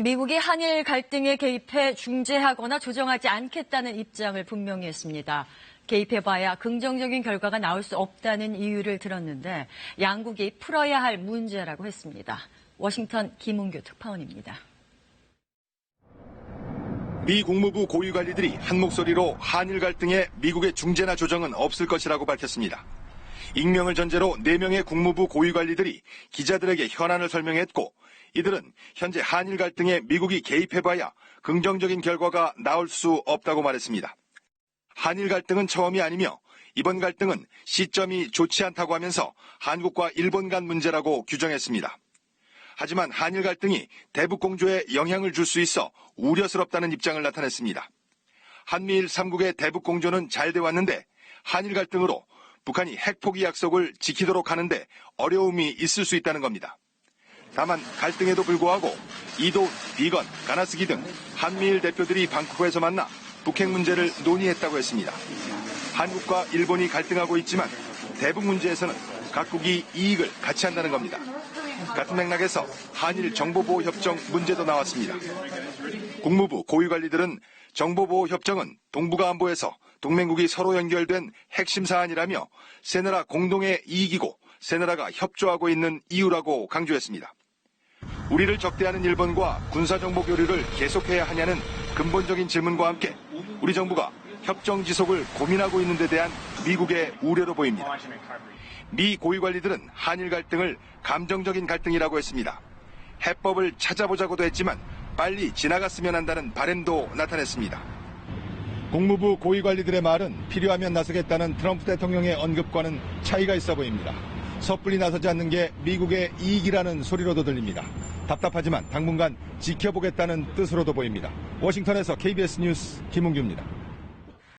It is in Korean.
미국이 한일 갈등에 개입해 중재하거나 조정하지 않겠다는 입장을 분명히 했습니다. 개입해봐야 긍정적인 결과가 나올 수 없다는 이유를 들었는데 양국이 풀어야 할 문제라고 했습니다. 워싱턴 김은규 특파원입니다. 미 국무부 고위 관리들이 한 목소리로 한일 갈등에 미국의 중재나 조정은 없을 것이라고 밝혔습니다. 익명을 전제로 4명의 국무부 고위 관리들이 기자들에게 현안을 설명했고 이들은 현재 한일 갈등에 미국이 개입해봐야 긍정적인 결과가 나올 수 없다고 말했습니다. 한일 갈등은 처음이 아니며 이번 갈등은 시점이 좋지 않다고 하면서 한국과 일본 간 문제라고 규정했습니다. 하지만 한일 갈등이 대북 공조에 영향을 줄 수 있어 우려스럽다는 입장을 나타냈습니다. 한미일 3국의 대북 공조는 잘 돼 왔는데 한일 갈등으로 북한이 핵 포기 약속을 지키도록 하는데 어려움이 있을 수 있다는 겁니다. 다만 갈등에도 불구하고 이도운, 비건, 가나스기 등 한미일 대표들이 방콕에서 만나 북핵 문제를 논의했다고 했습니다. 한국과 일본이 갈등하고 있지만 대북 문제에서는 각국이 이익을 같이 한다는 겁니다. 같은 맥락에서 한일 정보보호 협정 문제도 나왔습니다. 국무부 고위 관리들은 정보보호 협정은 동북아 안보에서 동맹국이 서로 연결된 핵심 사안이라며 새나라 공동의 이익이고 새나라가 협조하고 있는 이유라고 강조했습니다. 우리를 적대하는 일본과 군사정보 교류를 계속해야 하냐는 근본적인 질문과 함께 우리 정부가 협정 지속을 고민하고 있는 데 대한 미국의 우려로 보입니다. 미 고위 관리들은 한일 갈등을 감정적인 갈등이라고 했습니다. 해법을 찾아보자고도 했지만 빨리 지나갔으면 한다는 바람도 나타냈습니다. 국무부 고위 관리들의 말은 필요하면 나서겠다는 트럼프 대통령의 언급과는 차이가 있어 보입니다. 섣불리 나서지 않는 게 미국의 이익이라는 소리로도 들립니다. 답답하지만 당분간 지켜보겠다는 뜻으로도 보입니다. 워싱턴에서 KBS 뉴스 김은규입니다.